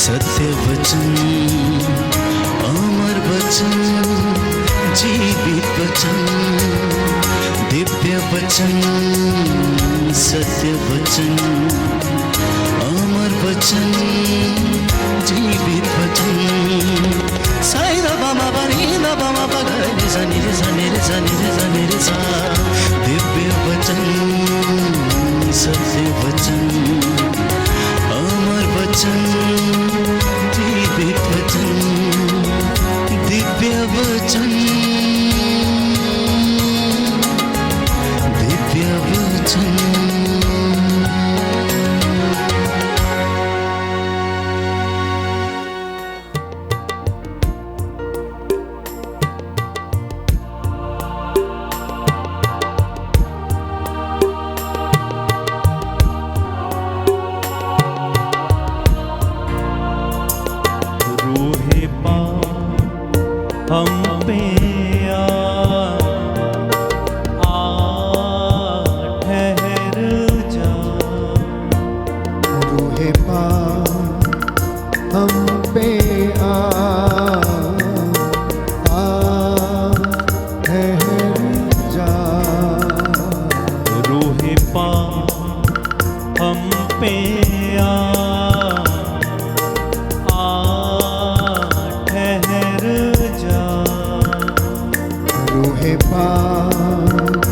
सत्य वचन, अमर वचन, जीवित वचन, दिव्य वचन, सत्य वचन, अमर वचन, जीवित वचन। साई दा बामा बनी दा बामा बगरे रे सा रे सा रे सा रे सा। दिव्य वचन, सत्य वचन, अमर वचन, जीवित वचन, दिव्य वचन, दिव्य वचन। हम पे ठहर जा, रूहे पाक हम पे ठहर जा, रूहे पाक हम पे रूहे पाक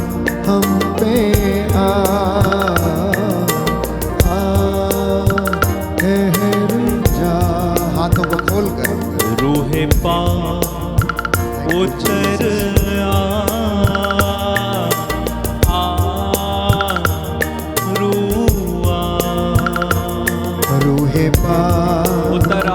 हम पे ठहर जा। हाथों को खोल कर रूहे पाक उतर रूहे पाक उतर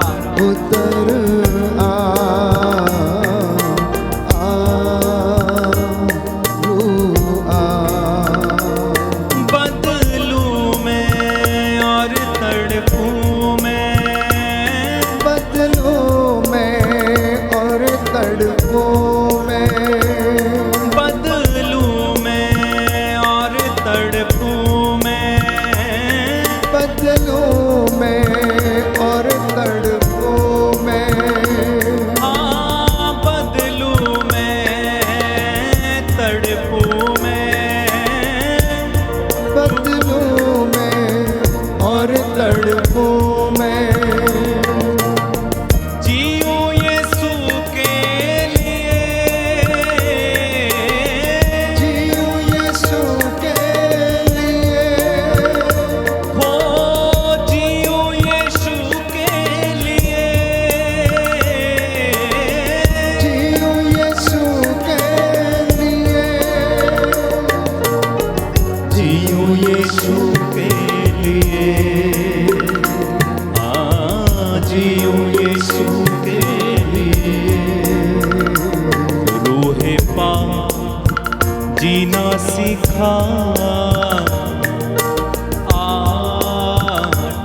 जीना सीखा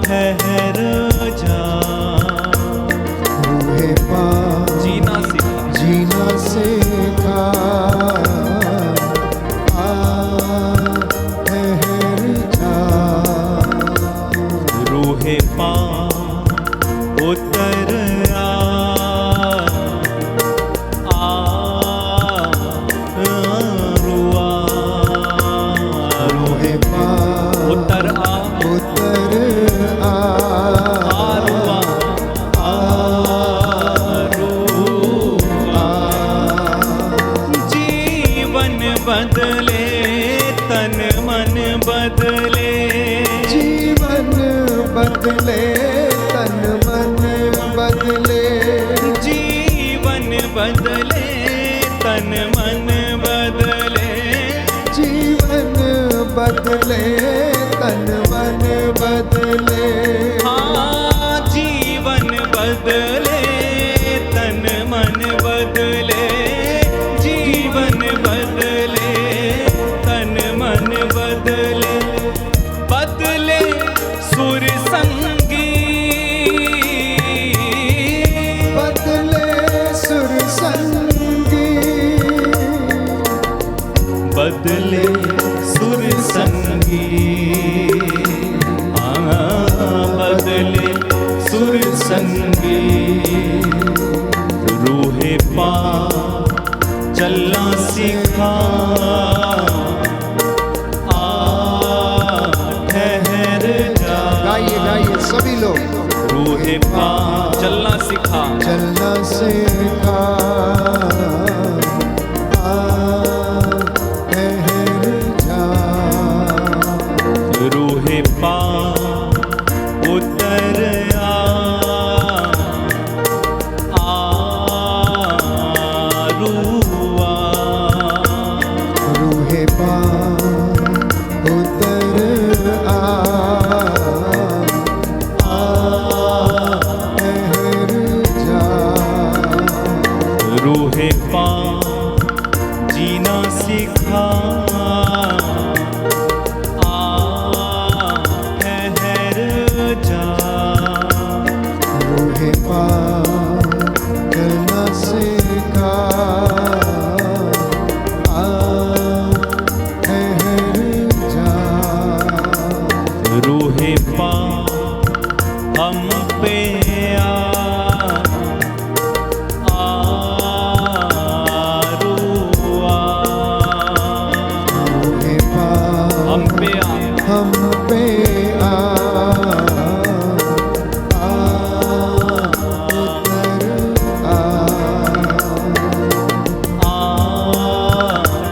ठहर जा, रूहे पाक जीना सीखा ठहर जा, रूहे पाक उतर बदले तन मन बदले, जीवन बदले तन मन बदले, जीवन बदले तन मन बदले, जीवन बदले तन मन बदले, हाँ जीवन बदले तन मन बदले, जीवन बदले तन मन बदले, बदले सुर संगी, बदले सुर संगी, बदले सुर संगी, बदले सुर संगी। रूहे पा चलना सिखा, आ ठहर जा। गाइए गाइए सभी लोग। रूहे पा चलना सिखा, चलना सिखा, आ ठहर जा। रूहे पा उतर रूआ। रूहे पा उतर ठहर जा। रूहे पा जीना सिखा, ठहर जा। रूहे पा चलना सिखा, आ ठहर जा। रूहे पा हम पे रूआ। रूहे पा हम पे हम पे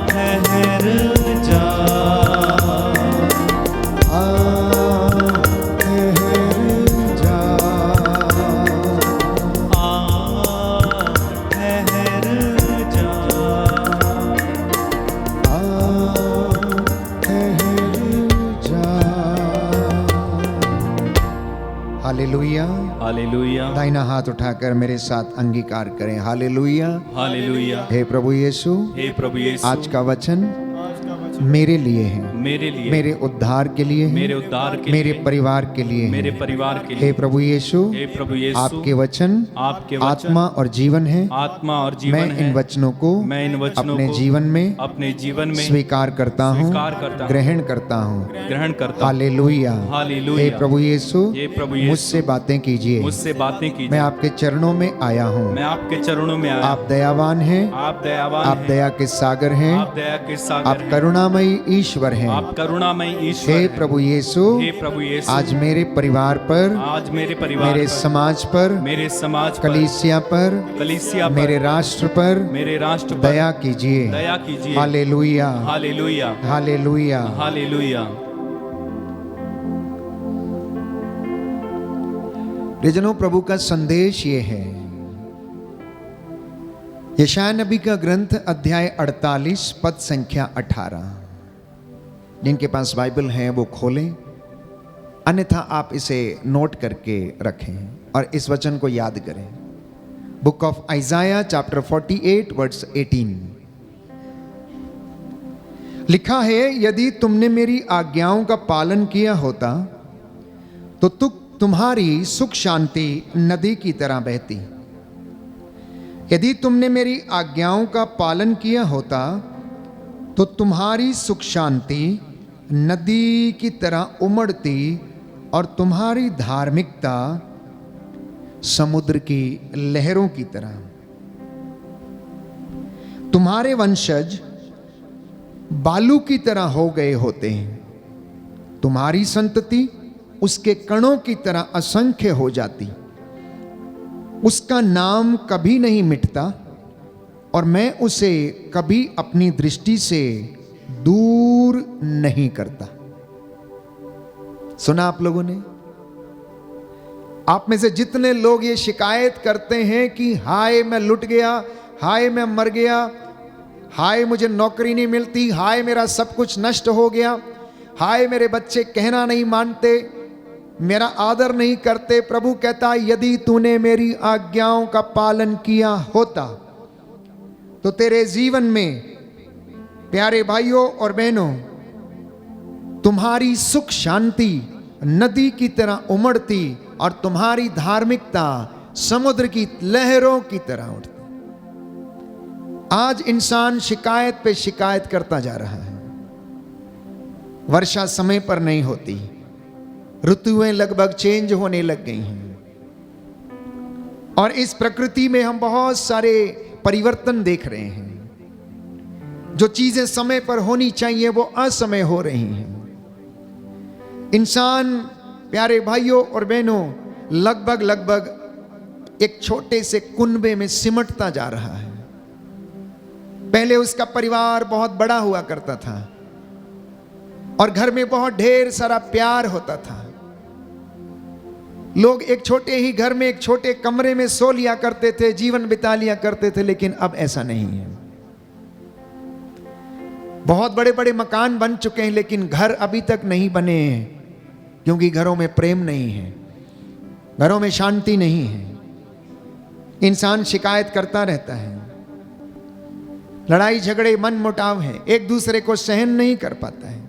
ठहर जा। हालेलुया। हालेलुया, दाहिना हाथ उठाकर मेरे साथ अंगीकार करें। हालेलुया। हालेलुया। हे प्रभु यीशु, हे प्रभु यीशु, आज का वचन मेरे लिए है, मेरे लिए, मेरे उद्धार के लिए है, मेरे उद्धार के मेरे लिए, परिवार के लिए है। मेरे परिवार के हे लिए। प्रभु यीशु, हे प्रभु यीशु, आपके वचन आपके वचन आत्मा और जीवन है। आत्मा और जीवन मैं है। इन वचनों को मैं इन वचनों अपने को जीवन में अपने जीवन में स्वीकार करता हूँ, स्वीकार करता हूँ, ग्रहण करता हूँ। ग्रहण करता हूँ। हालेलुया। हालेलुया। हे प्रभु यीशु, हे प्रभु यीशु, मुझसे बातें कीजिए। मुझसे बातें कीजिए। मैं आपके चरणों में आया हूँ। मैं आपके चरणों में आया। आप दयावान हैं, आप दयावान आप हैं। दया के सागर हैं, आप दया के सागर आप हैं। करुणामयी ईश्वर हैं। आप करुणामय ईश्वर हे हैं। प्रभु यीशु, हे प्रभु यीशु, आज मेरे परिवार पर, आज मेरे परिवार मेरे पर, समाज पर, मेरे समाज पर, कलीसिया पर, कलीसिया पर, मेरे राष्ट्र पर मेरे राष्ट्र पर दया कीजिए। दया कीजिए। हालेलुया। हालेलुया। हालेलुया। हालेलुया। प्रियजनों, प्रभु का संदेश ये है, यशायाह नबी का ग्रंथ अध्याय 48 पद संख्या 18। जिनके पास बाइबल है वो खोलें, अन्यथा आप इसे नोट करके रखें और इस वचन को याद करें। Book of Isaiah chapter 48 verse 18 लिखा है, यदि तुमने मेरी आज्ञाओं का पालन किया होता तो तुम्हारी सुख शांति नदी की तरह बहती। यदि तुमने मेरी आज्ञाओं का पालन किया होता तो तुम्हारी सुख शांति नदी की तरह उमड़ती और तुम्हारी धार्मिकता समुद्र की लहरों की तरह। तुम्हारे वंशज बालू की तरह हो गए होते हैं, तुम्हारी संतति उसके कणों की तरह असंख्य हो जाती। उसका नाम कभी नहीं मिटता और मैं उसे कभी अपनी दृष्टि से दूर नहीं करता। सुना आप लोगों ने? आप में से जितने लोग ये शिकायत करते हैं कि हाय मैं लुट गया, हाय मैं मर गया, हाय मुझे नौकरी नहीं मिलती, हाय मेरा सब कुछ नष्ट हो गया, हाय मेरे बच्चे कहना नहीं मानते, मेरा आदर नहीं करते, प्रभु कहता यदि तूने मेरी आज्ञाओं का पालन किया होता तो तेरे जीवन में, प्यारे भाइयों और बहनों, तुम्हारी सुख शांति नदी की तरह उमड़ती और तुम्हारी धार्मिकता समुद्र की लहरों की तरह उठती। आज इंसान शिकायत पे शिकायत करता जा रहा है। वर्षा समय पर नहीं होती, ऋतुएं लगभग चेंज होने लग गई हैं, और इस प्रकृति में हम बहुत सारे परिवर्तन देख रहे हैं। जो चीजें समय पर होनी चाहिए वो असमय हो रही हैं। इंसान, प्यारे भाइयों और बहनों, लगभग एक छोटे से कुनबे में सिमटता जा रहा है। पहले उसका परिवार बहुत बड़ा हुआ करता था और घर में बहुत ढेर सारा प्यार होता था। लोग एक छोटे ही घर में, एक छोटे कमरे में सो लिया करते थे, जीवन बिता लिया करते थे। लेकिन अब ऐसा नहीं है। बहुत बड़े बड़े मकान बन चुके हैं लेकिन घर अभी तक नहीं बने हैं, क्योंकि घरों में प्रेम नहीं है, घरों में शांति नहीं है। इंसान शिकायत करता रहता है, लड़ाई झगड़े मन मुटाव है, एक दूसरे को सहन नहीं कर पाता है।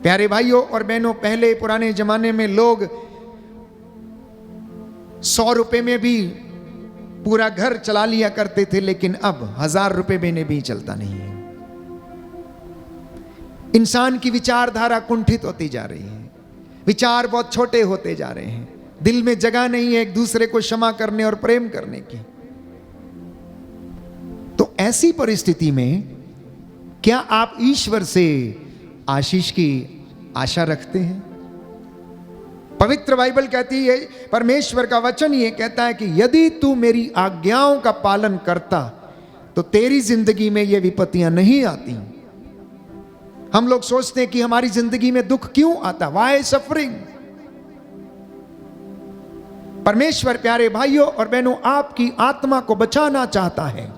प्यारे भाइयों और बहनों, पहले पुराने जमाने में लोग 100 रुपए में भी पूरा घर चला लिया करते थे, लेकिन अब 1000 रुपए में भी चलता नहीं है। इंसान की विचारधारा कुंठित होती जा रही है, विचार बहुत छोटे होते जा रहे हैं, दिल में जगह नहीं है एक दूसरे को क्षमा करने और प्रेम करने की। तो ऐसी परिस्थिति में क्या आप ईश्वर से आशीष की आशा रखते हैं? पवित्र बाइबल कहती है, परमेश्वर का वचन ये कहता है कि यदि तू मेरी आज्ञाओं का पालन करता तो तेरी जिंदगी में ये विपत्तियां नहीं आती। हम लोग सोचते हैं कि हमारी जिंदगी में दुख क्यों आता, वाई सफरिंग। परमेश्वर, प्यारे भाइयों और बहनों, आपकी आत्मा को बचाना चाहता है।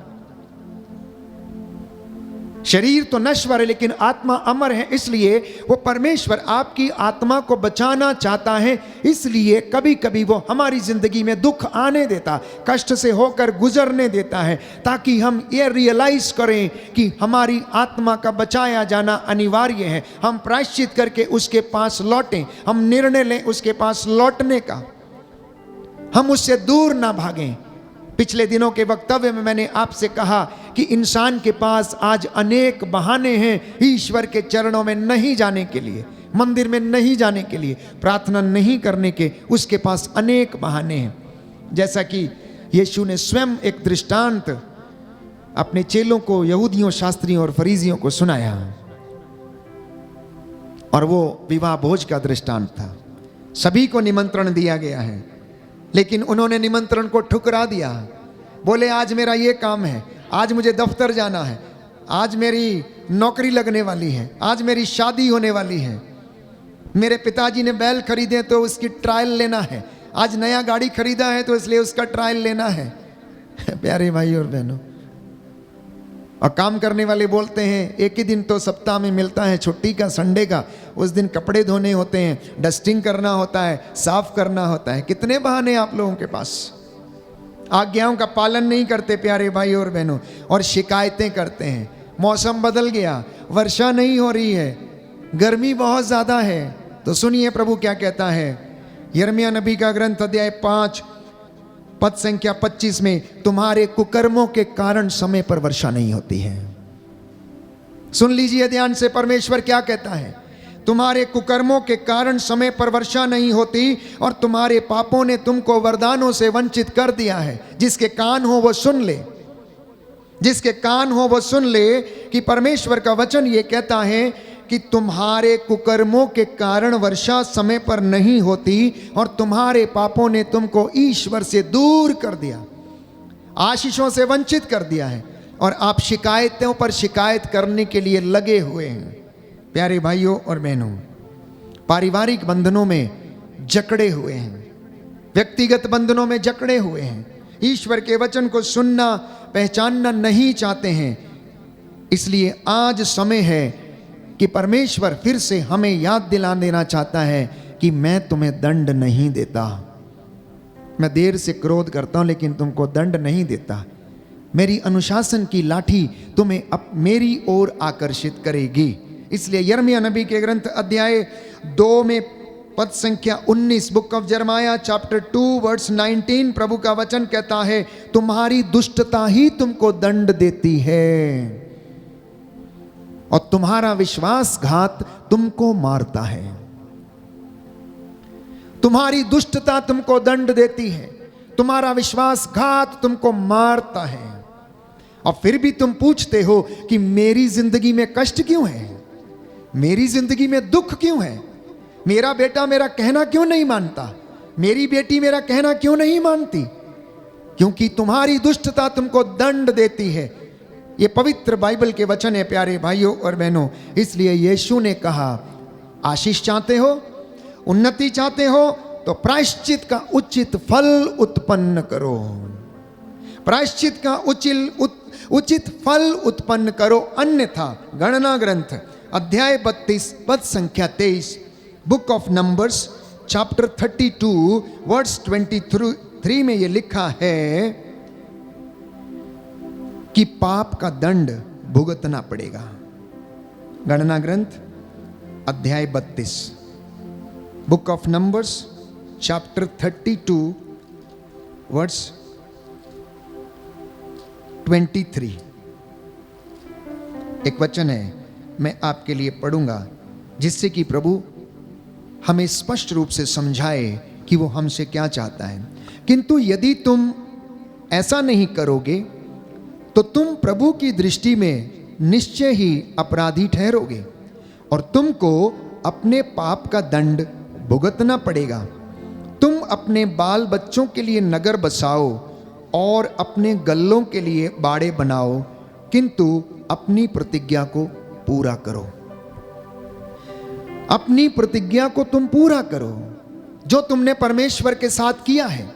शरीर तो नश्वर है लेकिन आत्मा अमर है, इसलिए वो परमेश्वर आपकी आत्मा को बचाना चाहता है। इसलिए कभी कभी वो हमारी जिंदगी में दुख आने देता, कष्ट से होकर गुजरने देता है, ताकि हम ये रियलाइज करें कि हमारी आत्मा का बचाया जाना अनिवार्य है। हम प्रायश्चित करके उसके पास लौटें, हम निर्णय लें उसके पास लौटने का, हम उससे दूर ना भागें। पिछले दिनों के वक्तव्य में मैंने आपसे कहा कि इंसान के पास आज अनेक बहाने हैं ईश्वर के चरणों में नहीं जाने के लिए, मंदिर में नहीं जाने के लिए, प्रार्थना नहीं करने के। उसके पास अनेक बहाने हैं। जैसा कि यीशु ने स्वयं एक दृष्टांत अपने चेलों को, यहूदियों, शास्त्रियों और फरीसियों को सुनाया, और वो विवाह भोज का दृष्टांत था। सभी को निमंत्रण दिया गया है लेकिन उन्होंने निमंत्रण को ठुकरा दिया। बोले आज मेरा ये काम है, आज मुझे दफ्तर जाना है, आज मेरी नौकरी लगने वाली है, आज मेरी शादी होने वाली है, मेरे पिताजी ने बैल खरीदे तो उसकी ट्रायल लेना है, आज नया गाड़ी खरीदा है तो इसलिए उसका ट्रायल लेना है। प्यारे भाई और बहनों, और काम करने वाले बोलते हैं एक ही दिन तो सप्ताह में मिलता है छुट्टी का, संडे का, उस दिन कपड़े धोने होते हैं, डस्टिंग करना होता है, साफ करना होता है। कितने बहाने आप लोगों के पास। आज्ञाओं का पालन नहीं करते प्यारे भाई और बहनों, और शिकायतें करते हैं। मौसम बदल गया, वर्षा नहीं हो रही है, गर्मी बहुत ज़्यादा है। तो सुनिए प्रभु क्या कहता है। यिर्मयाह नबी का ग्रंथ अध्याय 5 पद संख्या 25 में, तुम्हारे कुकर्मों के कारण समय पर वर्षा नहीं होती है। सुन लीजिए ध्यान से, परमेश्वर क्या कहता है। तुम्हारे कुकर्मों के कारण समय पर वर्षा नहीं होती और तुम्हारे पापों ने तुमको वरदानों से वंचित कर दिया है। जिसके कान हो वो सुन ले, जिसके कान हो वो सुन ले कि परमेश्वर का वचन ये कहता है कि तुम्हारे कुकर्मों के कारण वर्षा समय पर नहीं होती और तुम्हारे पापों ने तुमको ईश्वर से दूर कर दिया, आशीषों से वंचित कर दिया है, और आप शिकायतों पर शिकायत करने के लिए लगे हुए हैं। प्यारे भाइयों और बहनों, पारिवारिक बंधनों में जकड़े हुए हैं, व्यक्तिगत बंधनों में जकड़े हुए हैं, ईश्वर के वचन को सुनना पहचानना नहीं चाहते हैं। इसलिए आज समय है कि परमेश्वर फिर से हमें याद दिला देना चाहता है कि मैं तुम्हें दंड नहीं देता, मैं देर से क्रोध करता हूं लेकिन तुमको दंड नहीं देता। मेरी अनुशासन की लाठी तुम्हें अब मेरी ओर आकर्षित करेगी। इसलिए यिर्मयाह नबी के ग्रंथ अध्याय 2 में पद संख्या 19, बुक ऑफ जरमाया चैप्टर 2 वर्स 19, प्रभु का वचन कहता है, तुम्हारी दुष्टता ही तुमको दंड देती है और तुम्हारा विश्वासघात तुमको मारता है। तुम्हारी दुष्टता तुमको दंड देती है, तुम्हारा विश्वासघात तुमको मारता है, और फिर भी तुम पूछते हो कि मेरी जिंदगी में कष्ट क्यों है, मेरी जिंदगी में दुख क्यों है, मेरा बेटा मेरा कहना क्यों नहीं मानता, मेरी बेटी मेरा कहना क्यों नहीं मानती? क्योंकि तुम्हारी दुष्टता तुमको दंड देती है। ये पवित्र बाइबल के वचन है प्यारे भाइयों और बहनों। इसलिए यीशु ने कहा, आशीष चाहते हो, उन्नति चाहते हो, तो प्रायश्चित का उचित फल उत्पन्न करो, प्रायश्चित का उचित फल उत्पन्न करो, अन्यथा गणना ग्रंथ अध्याय 32 पद संख्या 23, book of Numbers chapter 32 verse 23 में ये लिखा है कि पाप का दंड भुगतना पड़ेगा। गणना ग्रंथ अध्याय 32, book of Numbers chapter 32 verse 23। एक वचन है, मैं आपके लिए पढ़ूंगा, जिससे कि प्रभु हमें स्पष्ट रूप से समझाए कि वो हमसे क्या चाहता है। किंतु यदि तुम ऐसा नहीं करोगे तो तुम प्रभु की दृष्टि में निश्चय ही अपराधी ठहरोगे और तुमको अपने पाप का दंड भुगतना पड़ेगा। तुम अपने बाल बच्चों के लिए नगर बसाओ और अपने गल्लों के लिए बाड़े बनाओ, किंतु अपनी प्रतिज्ञा को पूरा करो। अपनी प्रतिज्ञा को तुम पूरा करो जो तुमने परमेश्वर के साथ किया है।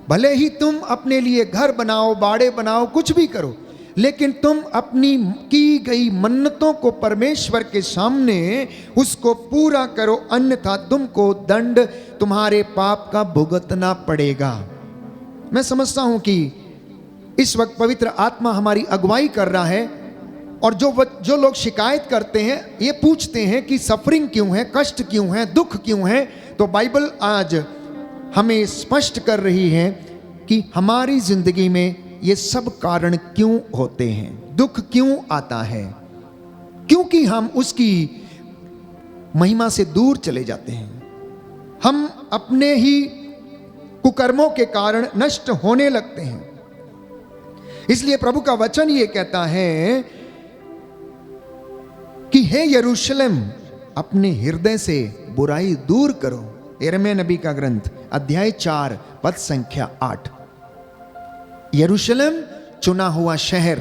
भले ही तुम अपने लिए घर बनाओ, बाड़े बनाओ, कुछ भी करो, लेकिन तुम अपनी की गई मन्नतों को परमेश्वर के सामने उसको पूरा करो, अन्यथा तुमको दंड तुम्हारे पाप का भुगतना पड़ेगा। मैं समझता हूं कि इस वक्त पवित्र आत्मा हमारी अगुवाई कर रहा है, और जो लोग शिकायत करते हैं, ये पूछते हैं कि सफरिंग क्यों है, कष्ट क्यों है, दुख क्यों है, तो बाइबल आज हमें स्पष्ट कर रही है कि हमारी जिंदगी में ये सब कारण क्यों होते हैं, दुख क्यों आता है, क्योंकि हम उसकी महिमा से दूर चले जाते हैं। हम अपने ही कुकर्मों के कारण नष्ट होने लगते हैं। इसलिए प्रभु का वचन ये कहता है कि हे यरूशलेम, अपने हृदय से बुराई दूर करो। यिर्मयाह नबी का ग्रंथ अध्याय 4 पद संख्या 8। यरूशलेम चुना हुआ शहर,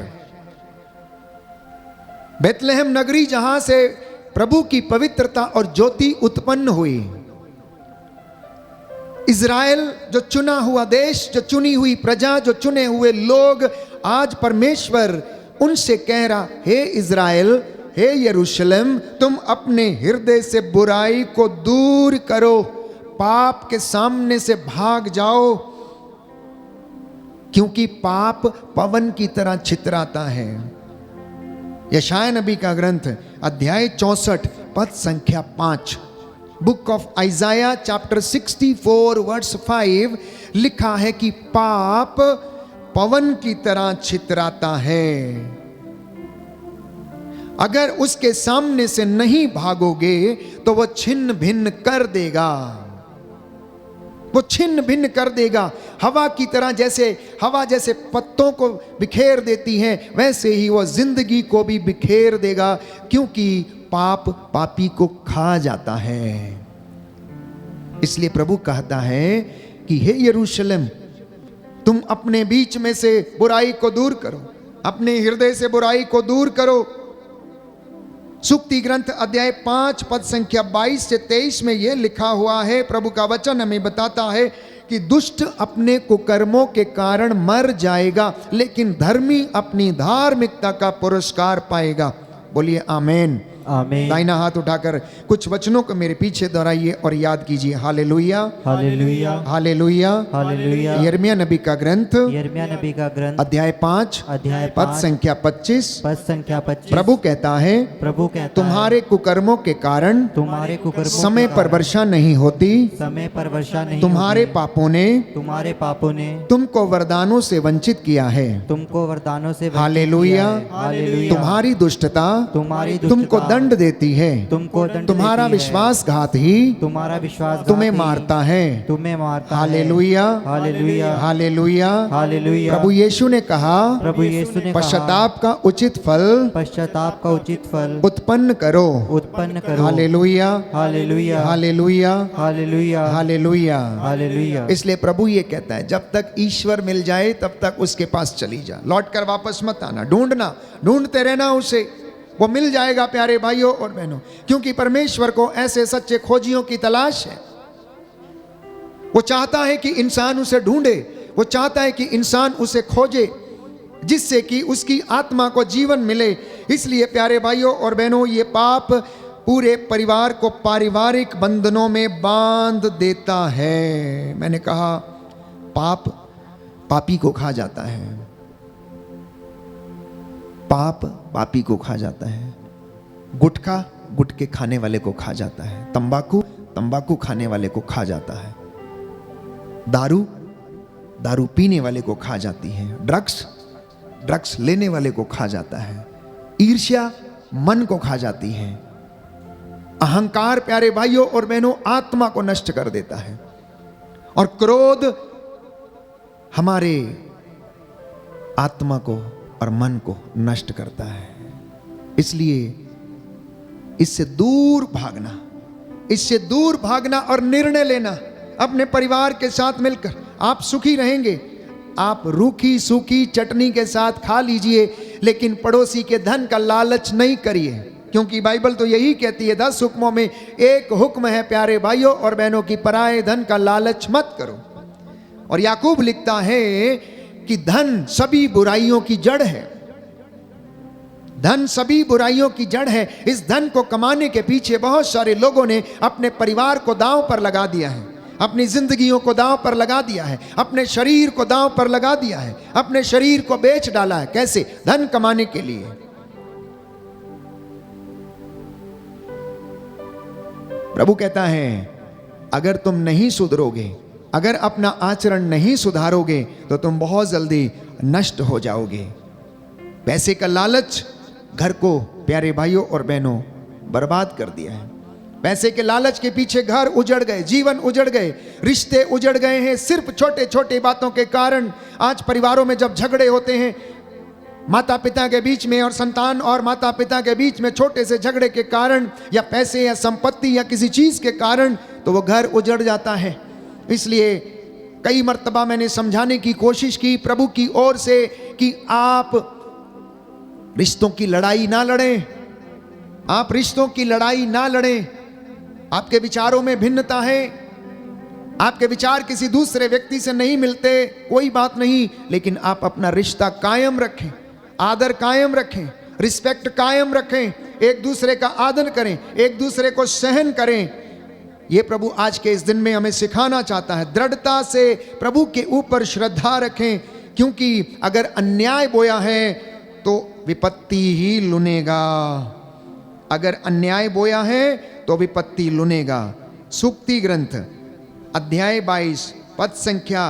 बेथलेहम नगरी जहां से प्रभु की पवित्रता और ज्योति उत्पन्न हुई। इज़राइल जो चुना हुआ देश, जो चुनी हुई प्रजा, जो चुने हुए लोग, आज परमेश्वर उनसे कह रहा, हे इज़राइल, हे यरूशलेम, तुम अपने हृदय से बुराई को दूर करो, पाप के सामने से भाग जाओ, क्योंकि पाप पवन की तरह छितराता है। यशायाह नबी का ग्रंथ अध्याय 64 पद संख्या 5, book of Isaiah chapter 64 verse 5 लिखा है कि पाप पवन की तरह छितराता है, अगर उसके सामने से नहीं भागोगे तो वह छिन्न भिन्न कर देगा, वो छिन्न भिन्न कर देगा। हवा की तरह, जैसे हवा जैसे पत्तों को बिखेर देती है, वैसे ही वह जिंदगी को भी बिखेर देगा, क्योंकि पाप पापी को खा जाता है। इसलिए प्रभु कहता है कि हे यरूशलेम, तुम अपने बीच में से बुराई को दूर करो, अपने हृदय से बुराई को दूर करो। सुक्ति ग्रंथ अध्याय 5 पद संख्या 22 से 23 में यह लिखा हुआ है, प्रभु का वचन हमें बताता है कि दुष्ट अपने कुकर्मों के कारण मर जाएगा, लेकिन धर्मी अपनी धार्मिकता का पुरस्कार पाएगा। बोलिए आमीन। आमीन। दाहिना हाथ उठाकर कुछ वचनों को मेरे पीछे दोहराइए और याद कीजिए। Hallelujah, hallelujah, hallelujah, hallelujah. यिर्मयाह नबी का ग्रंथ यिर्मयाह नबी का ग्रंथ अध्याय 5 पद 5 संख्या 25 पद संख्या 25। प्रभु कहता है, प्रभु कहता है, तुम्हारे कुकर्मों के कारण तुम्हारे कुकर्मों समय के पर कारण वर्षा नहीं होती, समय पर वर्षा नहीं तुम्हारे होती। पापों ने तुम्हारे पापों ने तुमको वरदानों से वंचित किया है। तुमको वरदानों से वंचित हालेलुया, किया है। हालेलुया। तुम्हारी दुष्टता तुम्हारी तुमको दुष्टता दंड देती है, तुमको दंड तुम्हारा देती है। विश्वासघात ही तुम्हारा विश्वास तुम्हें मारता है। तुम्हें मारता है। Hallelujah, hallelujah, hallelujah. हालेलुया। प्रभु यीशु ने कहा, प्रभु यीशु ने कहा, पश्चाताप का उचित फल पश्चाताप का उचित फल उत्पन्न करो। उत्पन्न करो। Hallelujah, hallelujah, hallelujah, hallelujah, hallelujah. Hallelujah. इसलिए प्रभु ये कहता है, जब तक ईश्वर मिल जाए तब तक उसके पास चली जा, लौट कर वापस मत आना, ढूंढना, ढूंढते रहना उसे, वो मिल जाएगा प्यारे भाइयों और बहनों। क्योंकि परमेश्वर को ऐसे सच्चे खोजियों की तलाश है। वो चाहता है कि इंसान उसे ढूंढे, वो चाहता है कि इंसान उसे खोजे, जिससे कि उसकी आत्मा को जीवन मिले। इसलिए प्यारे भाइयों और बहनों, ये पाप पूरे परिवार को पारिवारिक बंधनों में बांध देता है। मैंने कहा, पाप पापी को खा जाता है, पाप पापी को खा जाता है, गुटखा गुटके खाने वाले को खा जाता है, तंबाकू तंबाकू खाने वाले को खा जाता है, दारू दारू पीने वाले को खा जाती है, ड्रग्स ड्रग्स लेने वाले को खा जाता है, ईर्ष्या मन को खा जाती है, अहंकार प्यारे भाइयों और बहनों आत्मा को नष्ट कर देता है, और क्रोध हमारे आत्मा को और मन को नष्ट करता है। इसलिए इससे दूर भागना, इससे दूर भागना और निर्णय लेना अपने परिवार के साथ मिलकर। आप सुखी रहेंगे, आप रूखी सूखी चटनी के साथ खा लीजिए, लेकिन पड़ोसी के धन का लालच नहीं करिए, क्योंकि बाइबल तो यही कहती है, 10 हुक्मों में एक हुक्म है प्यारे भाइयों और बहनों की, पराये धन का लालच मत करो। और याकूब लिखता है कि धन सभी बुराइयों की जड़ है, धन सभी बुराइयों की जड़ है। इस धन को कमाने के पीछे बहुत सारे लोगों ने अपने परिवार को दांव पर लगा दिया है, अपनी जिंदगियों को दांव पर लगा दिया है, अपने शरीर को दांव पर लगा दिया है, अपने शरीर को बेच डाला है। कैसे? धन कमाने के लिए। प्रभु कहता है, अगर तुम नहीं सुधरोगे, अगर अपना आचरण नहीं सुधारोगे तो तुम बहुत जल्दी नष्ट हो जाओगे। पैसे का लालच घर को प्यारे भाइयों और बहनों बर्बाद कर दिया है। पैसे के लालच के पीछे घर उजड़ गए, जीवन उजड़ गए, रिश्ते उजड़ गए हैं सिर्फ छोटे छोटे बातों के कारण। आज परिवारों में जब झगड़े होते हैं माता पिता के बीच में और संतान और माता पिता के बीच में, छोटे से झगड़े के कारण या पैसे या संपत्ति या किसी चीज के कारण, तो वो घर उजड़ जाता है। इसलिए कई मर्तबा मैंने समझाने की कोशिश की प्रभु की ओर से कि आप रिश्तों की लड़ाई ना लड़ें, आप रिश्तों की लड़ाई ना लड़ें। आपके विचारों में भिन्नता है, आपके विचार किसी दूसरे व्यक्ति से नहीं मिलते, कोई बात नहीं, लेकिन आप अपना रिश्ता कायम रखें, आदर कायम रखें, रिस्पेक्ट कायम रखें, एक दूसरे का आदर करें, एक दूसरे को सहन करें। ये प्रभु आज के इस दिन में हमें सिखाना चाहता है। दृढ़ता से प्रभु के ऊपर श्रद्धा रखें, क्योंकि अगर अन्याय बोया है तो विपत्ति ही लुनेगा। अगर अन्याय बोया है तो विपत्ति लुनेगा। सूक्ति ग्रंथ अध्याय 22 पद संख्या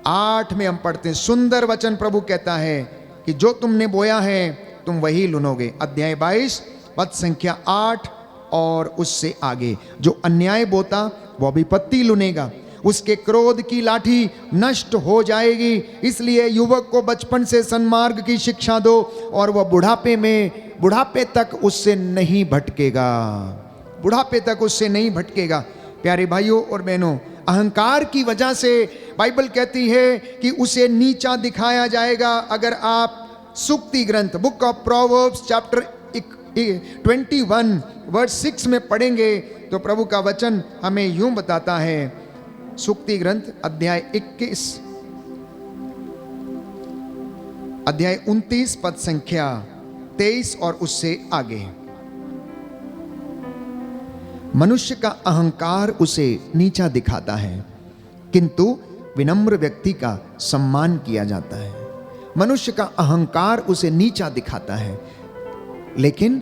8 में हम पढ़ते हैं, सुंदर वचन प्रभु कहता है कि जो तुमने बोया है तुम वही लुनोगे। अध्याय 22 पद संख्या 8 और उससे आगे, जो अन्याय बोता वह विपत्ति लुनेगा, उसके क्रोध की लाठी नष्ट हो जाएगी। इसलिए युवक को बचपन से सन्मार्ग की शिक्षा दो और वह बुढ़ापे तक उससे नहीं भटकेगा, बुढ़ापे तक उससे नहीं भटकेगा। प्यारे भाइयों और बहनों, अहंकार की वजह से बाइबल कहती है कि उसे नीचा दिखाया जाएगा। अगर आप सूक्ति ग्रंथ book of Proverbs chapter 21 verse 6 में पढ़ेंगे तो प्रभु का वचन हमें यूं बताता है। सूक्ति ग्रंथ अध्याय 21 अध्याय 29 पद संख्या 23 और उससे आगे, मनुष्य का अहंकार उसे नीचा दिखाता है, किंतु विनम्र व्यक्ति का सम्मान किया जाता है। मनुष्य का अहंकार उसे नीचा दिखाता है, लेकिन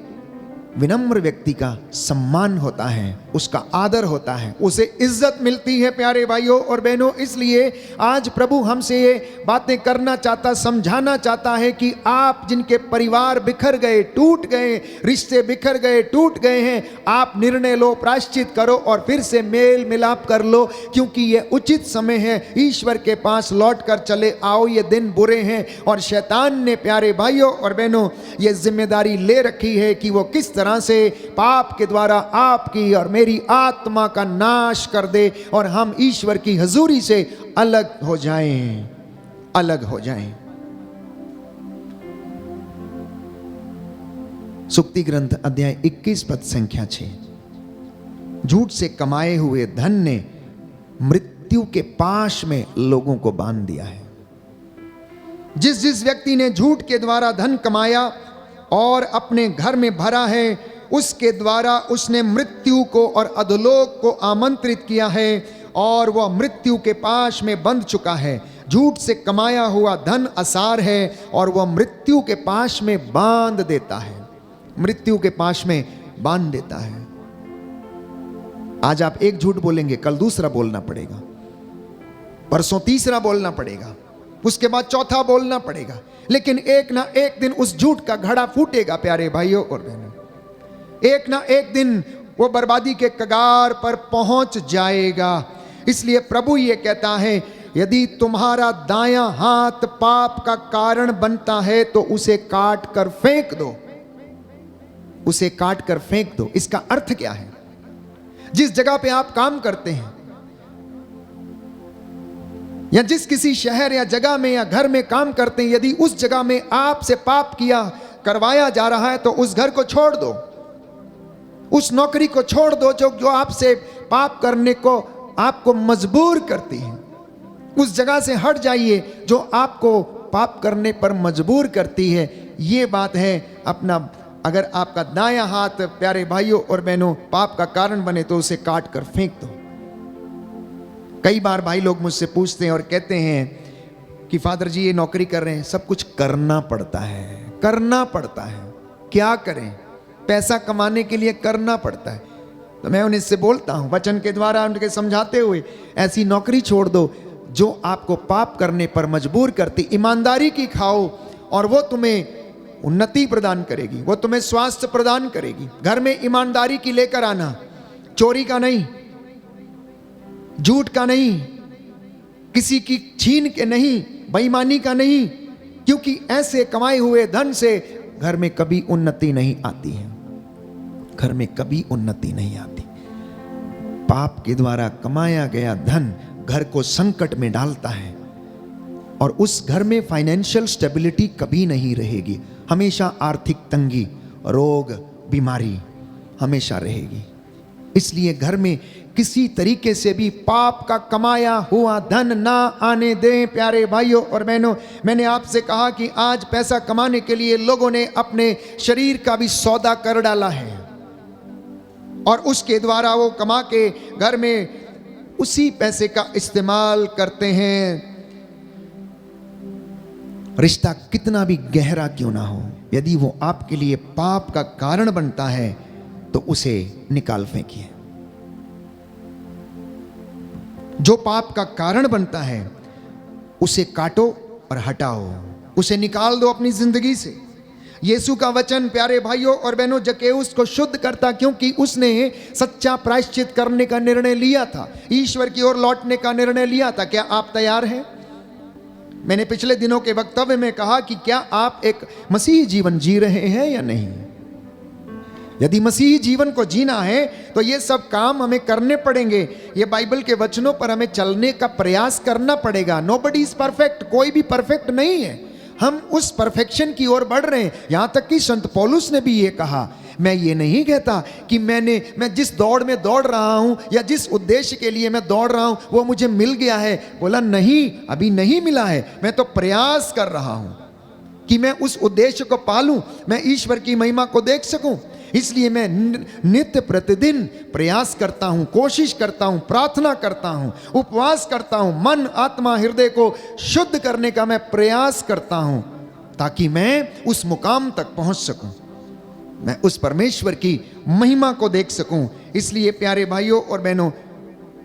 विनम्र व्यक्ति का सम्मान होता है, उसका आदर होता है, उसे इज्जत मिलती है प्यारे भाइयों और बहनों। इसलिए आज प्रभु हमसे ये बातें करना चाहता, समझाना चाहता है कि आप जिनके परिवार बिखर गए, टूट गए, रिश्ते बिखर गए, टूट गए हैं, आप निर्णय लो, प्रायश्चित करो और फिर से मेल मिलाप कर लो, क्योंकि ये उचित समय है। ईश्वर के पास लौट कर चले आओ, ये दिन बुरे हैं और शैतान ने प्यारे भाइयों और बहनों ये जिम्मेदारी ले रखी है कि वो किस तरह से पाप के द्वारा आपकी और मेरी आत्मा का नाश कर दे और हम ईश्वर की हजूरी से अलग हो जाएं, अलग हो जाएं। सुक्ति ग्रंथ अध्याय 21 पद संख्या 6। झूठ से कमाए हुए धन ने मृत्यु के पाश में लोगों को बांध दिया है। जिस व्यक्ति ने झूठ के द्वारा धन कमाया और अपने घर में भरा है, उसके द्वारा उसने मृत्यु को और अधोलोक को आमंत्रित किया है और वह मृत्यु के पाश में बंध चुका है। झूठ से कमाया हुआ धन असार है और वह मृत्यु के पाश में बांध देता है, मृत्यु के पाश में बांध देता है। आज आप एक झूठ बोलेंगे, कल दूसरा बोलना पड़ेगा, परसों तीसरा बोलना पड़ेगा, उसके बाद चौथा बोलना पड़ेगा, लेकिन एक ना एक दिन उस झूठ का घड़ा फूटेगा प्यारे भाइयों और बहनों। एक ना एक दिन वो बर्बादी के कगार पर पहुंच जाएगा। इसलिए प्रभु ये कहता है, यदि तुम्हारा दायां हाथ पाप का कारण बनता है तो उसे काट कर फेंक दो, उसे काट कर फेंक दो। इसका अर्थ क्या है? जिस जगह पे आप काम करते हैं या जिस किसी शहर या जगह में या घर में काम करते हैं, यदि उस जगह में आपसे पाप किया करवाया जा रहा है तो उस घर को छोड़ दो, उस नौकरी को छोड़ दो जो आपसे पाप करने को आपको मजबूर करती है। उस जगह से हट जाइए जो आपको पाप करने पर मजबूर करती है। ये बात है अपना। अगर आपका दायां हाथ प्यारे भाइयों और बहनों पाप का कारण बने तो उसे काट कर फेंक दो। कई बार भाई लोग मुझसे पूछते हैं और कहते हैं कि फादर जी ये नौकरी कर रहे हैं, सब कुछ करना पड़ता है, करना पड़ता है, क्या करें, पैसा कमाने के लिए करना पड़ता है। तो मैं उन्हें से बोलता हूं वचन के द्वारा उनके समझाते हुए, ऐसी नौकरी छोड़ दो जो आपको पाप करने पर मजबूर करती। ईमानदारी की खाओ और वो तुम्हें उन्नति प्रदान करेगी, वो तुम्हें स्वास्थ्य प्रदान करेगी। घर में ईमानदारी की लेकर आना, चोरी का नहीं, झूठ का नहीं, किसी की छीन के नहीं, बेईमानी का नहीं, क्योंकि ऐसे कमाए हुए धन से घर में कभी उन्नति नहीं आती है, घर में कभी उन्नति नहीं आती। पाप के द्वारा कमाया गया धन घर को संकट में डालता है और उस घर में फाइनेंशियल स्टेबिलिटी कभी नहीं रहेगी। हमेशा आर्थिक तंगी, रोग, बीमारी हमेशा रहेगी। इसलिए घर में किसी तरीके से भी पाप का कमाया हुआ धन ना आने दें प्यारे भाइयों और बहनों। मैंने आपसे कहा कि आज पैसा कमाने के लिए लोगों ने अपने शरीर का भी सौदा कर डाला है और उसके द्वारा वो कमा के घर में उसी पैसे का इस्तेमाल करते हैं। रिश्ता कितना भी गहरा क्यों ना हो, यदि वो आपके लिए पाप का कारण बनता है तो उसे निकाल फेंकिए। जो पाप का कारण बनता है उसे काटो और हटाओ, उसे निकाल दो अपनी जिंदगी से। यीशु का वचन प्यारे भाइयों और बहनों जक्कैउस को शुद्ध करता, क्योंकि उसने सच्चा प्रायश्चित करने का निर्णय लिया था, ईश्वर की ओर लौटने का निर्णय लिया था। क्या आप तैयार हैं? मैंने पिछले दिनों के वक्तव्य में कहा कि क्या आप एक मसीही जीवन जी रहे हैं या नहीं। यदि मसीही जीवन को जीना है तो ये सब काम हमें करने पड़ेंगे। ये बाइबल के वचनों पर हमें चलने का प्रयास करना पड़ेगा। नोबडी इज परफेक्ट, कोई भी परफेक्ट नहीं है। हम उस परफेक्शन की ओर बढ़ रहे हैं। यहां तक कि संत पौलुस ने भी ये कहा, मैं ये नहीं कहता कि मैं जिस दौड़ में दौड़ रहा हूं या जिस उद्देश्य के लिए मैं दौड़ रहा हूं वो मुझे मिल गया है। बोला नहीं, अभी नहीं मिला है, मैं तो प्रयास कर रहा हूं कि मैं उस उद्देश्य को पालूं, मैं ईश्वर की महिमा को देख सकूं। इसलिए मैं नित्य प्रतिदिन प्रयास करता हूं, कोशिश करता हूं, प्रार्थना करता हूं, उपवास करता हूं, मन आत्मा हृदय को शुद्ध करने का मैं प्रयास करता हूं ताकि मैं उस मुकाम तक पहुंच सकूं। मैं उस परमेश्वर की महिमा को देख सकूं। इसलिए प्यारे भाइयों और बहनों,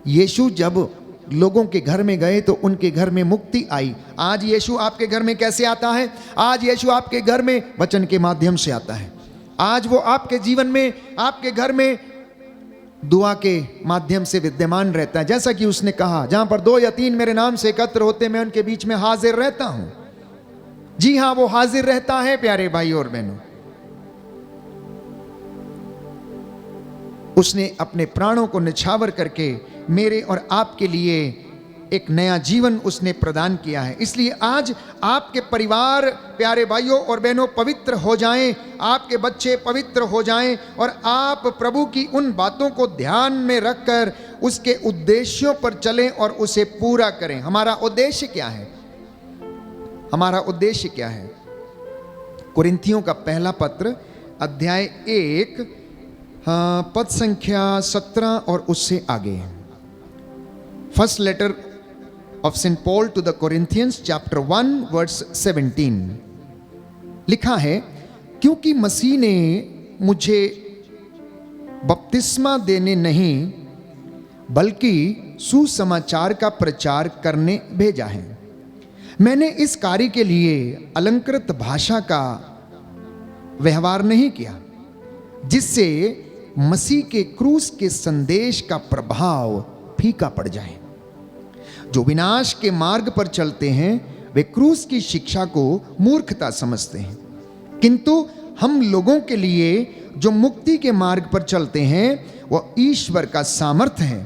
यीशु जब लोगों के घर में गए तो उनके घर में मुक्ति आई। आज यीशु आपके घर में कैसे आता है? आज यीशु आपके घर में वचन के माध्यम से आता है। आज वो आपके जीवन में, आपके घर में दुआ के माध्यम से विद्यमान रहता है। जैसा कि उसने कहा, जहां पर 2 या 3 मेरे नाम से एकत्र होते, मैं उनके बीच में हाजिर रहता हूं। जी हां, वो हाजिर रहता है प्यारे भाइयों और बहनों। उसने अपने प्राणों को निछावर करके मेरे और आपके लिए एक नया जीवन उसने प्रदान किया है। इसलिए आज आपके परिवार प्यारे भाइयों और बहनों पवित्र हो जाएं, आपके बच्चे पवित्र हो जाएं और आप प्रभु की उन बातों को ध्यान में रखकर उसके उद्देश्यों पर चलें और उसे पूरा करें। हमारा उद्देश्य क्या है? हमारा उद्देश्य क्या है? कुरिन्थियों का पहला पत्र अध्याय 1 पद संख्या 17 और उससे आगे। First letter of St. Paul to the Corinthians chapter 1 verse 17 लिखा है, क्योंकि मसीह ने मुझे बपतिस्मा देने नहीं बल्कि सुसमाचार का प्रचार करने भेजा है। मैंने इस कार्य के लिए अलंकृत भाषा का व्यवहार नहीं किया जिससे मसीह के क्रूस के संदेश का प्रभाव फीका पड़ जाए। जो विनाश के मार्ग पर चलते हैं वे क्रूस की शिक्षा को मूर्खता समझते हैं, किंतु हम लोगों के लिए जो मुक्ति के मार्ग पर चलते हैं वह ईश्वर का सामर्थ्य है।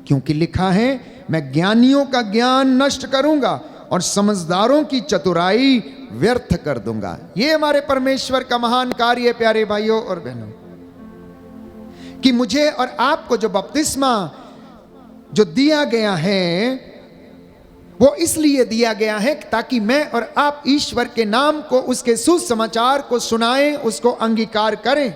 क्योंकि लिखा है, मैं ज्ञानियों का ज्ञान नष्ट करूंगा और समझदारों की चतुराई व्यर्थ कर दूंगा। ये हमारे परमेश्वर का महान कार्य है प्यारे भाइयों और बहनों, कि मुझे और आपको जो बपतिस्मा जो दिया गया है वो इसलिए दिया गया है ताकि मैं और आप ईश्वर के नाम को, उसके सुसमाचार को सुनाएं, उसको अंगीकार करें।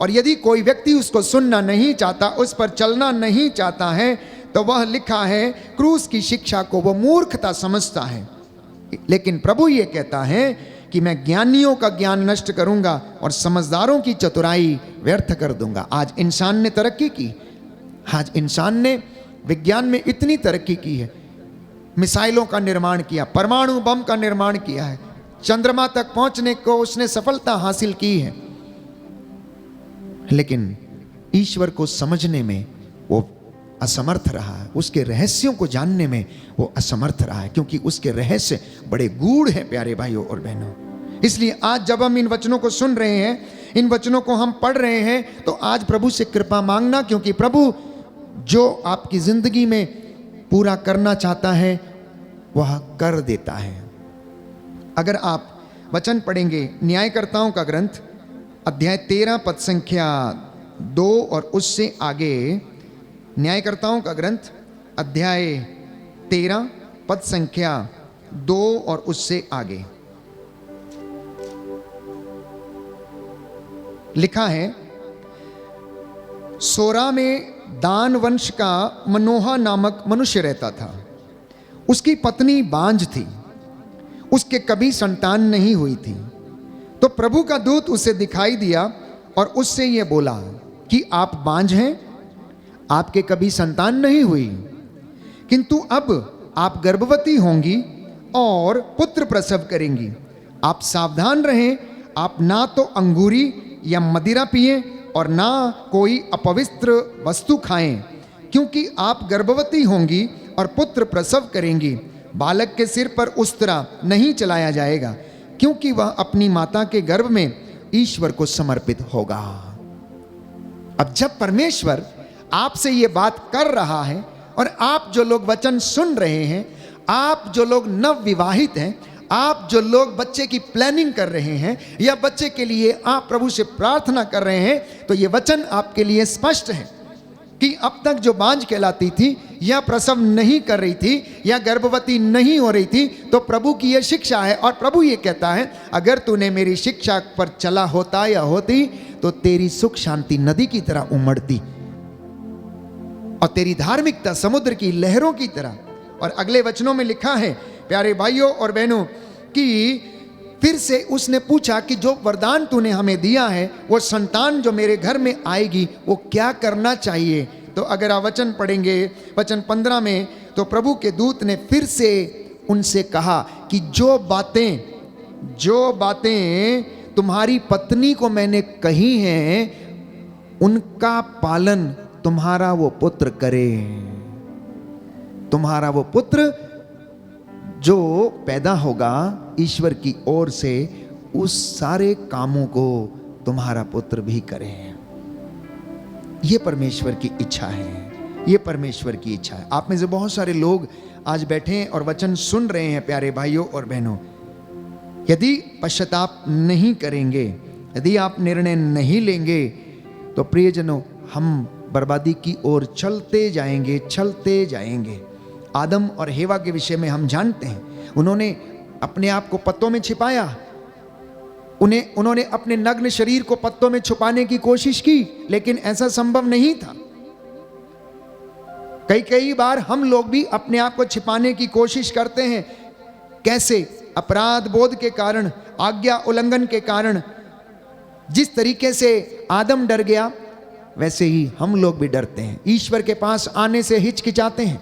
और यदि कोई व्यक्ति उसको सुनना नहीं चाहता, उस पर चलना नहीं चाहता है, तो वह लिखा है क्रूस की शिक्षा को वो मूर्खता समझता है। लेकिन प्रभु ये कहता है कि मैं ज्ञानियों का ज्ञान नष्ट करूंगा और समझदारों की चतुराई व्यर्थ कर दूंगा। आज इंसान ने तरक्की की, आज इंसान ने विज्ञान में इतनी तरक्की की है, मिसाइलों का निर्माण किया, परमाणु बम का निर्माण किया है, चंद्रमा तक पहुंचने को उसने सफलता हासिल की है, लेकिन ईश्वर को समझने में वो असमर्थ रहा है, उसके रहस्यों को जानने में वो असमर्थ रहा है, क्योंकि उसके रहस्य बड़े गूढ़ हैं प्यारे भाइयों और बहनों। इसलिए आज जब हम इन वचनों को सुन रहे हैं, इन वचनों को हम पढ़ रहे हैं, तो आज प्रभु से कृपा मांगना, क्योंकि प्रभु जो आपकी जिंदगी में पूरा करना चाहता है वह कर देता है। अगर आप वचन पढ़ेंगे न्यायकर्ताओं का ग्रंथ अध्याय 13 पद संख्या 2 और उससे आगे, न्यायकर्ताओं का ग्रंथ अध्याय 13 पद संख्या 2 और उससे आगे लिखा है, सोरा में दान वंश का मनोहा नामक मनुष्य रहता था। उसकी पत्नी बांझ थी, उसके कभी संतान नहीं हुई थी। तो प्रभु का दूत उसे दिखाई दिया और उससे यह बोला कि आप बांझ हैं, आपके कभी संतान नहीं हुई, किंतु अब आप गर्भवती होंगी और पुत्र प्रसव करेंगी। आप सावधान रहें, आप ना तो अंगूरी या मदिरा पिएं और ना कोई अपवित्र वस्तु खाएं, क्योंकि आप गर्भवती होंगी और पुत्र प्रसव करेंगी। बालक के सिर पर उस्तरा नहीं चलाया जाएगा, क्योंकि वह अपनी माता के गर्भ में ईश्वर को समर्पित होगा। अब जब परमेश्वर आपसे ये बात कर रहा है और आप जो लोग वचन सुन रहे हैं, आप जो लोग नव विवाहित हैं, आप जो लोग बच्चे की प्लानिंग कर रहे हैं या बच्चे के लिए आप प्रभु से प्रार्थना कर रहे हैं, तो ये वचन आपके लिए स्पष्ट है कि अब तक जो बांझ कहलाती थी या प्रसव नहीं कर रही थी या गर्भवती नहीं हो रही थी, तो प्रभु की यह शिक्षा है। और प्रभु ये कहता है, अगर तूने मेरी शिक्षा पर चला होता या होती तो तेरी सुख शांति नदी की तरह उमड़ती और तेरी धार्मिकता समुद्र की लहरों की तरह। और अगले वचनों में लिखा है प्यारे भाइयों और बहनों कि फिर से उसने पूछा कि जो वरदान तूने हमें दिया है, वो संतान जो मेरे घर में आएगी, वो क्या करना चाहिए? तो अगर आप वचन पढ़ेंगे वचन 15 में, तो प्रभु के दूत ने फिर से उनसे कहा कि जो बातें तुम्हारी पत्नी को मैंने कही हैं, उनका पालन तुम्हारा वो पुत्र करे। तुम्हारा वो पुत्र जो पैदा होगा ईश्वर की ओर से, उस सारे कामों को तुम्हारा पुत्र भी करे। ये परमेश्वर की इच्छा है, ये परमेश्वर की इच्छा है। आप में से बहुत सारे लोग आज बैठे हैं और वचन सुन रहे हैं। प्यारे भाइयों और बहनों, यदि पश्चाताप नहीं करेंगे, यदि आप निर्णय नहीं लेंगे, तो प्रियजनों, हम बर्बादी की ओर चलते जाएंगे। आदम और हेवा के विषय में हम जानते हैं, उन्होंने अपने आप को पत्तों में छिपाया, उन्होंने अपने नग्न शरीर को पत्तों में छुपाने की कोशिश की, लेकिन ऐसा संभव नहीं था। कई बार हम लोग भी अपने आप को छिपाने की कोशिश करते हैं। कैसे? अपराध बोध के कारण, आज्ञा उल्लंघन के कारण। जिस तरीके से आदम डर गया, वैसे ही हम लोग भी डरते हैं, ईश्वर के पास आने से हिचकिचाते हैं।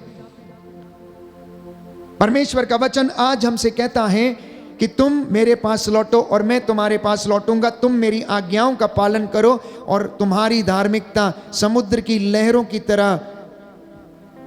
परमेश्वर का वचन आज हमसे कहता है कि तुम मेरे पास लौटो और मैं तुम्हारे पास लौटूंगा। तुम मेरी आज्ञाओं का पालन करो और तुम्हारी धार्मिकता समुद्र की लहरों की तरह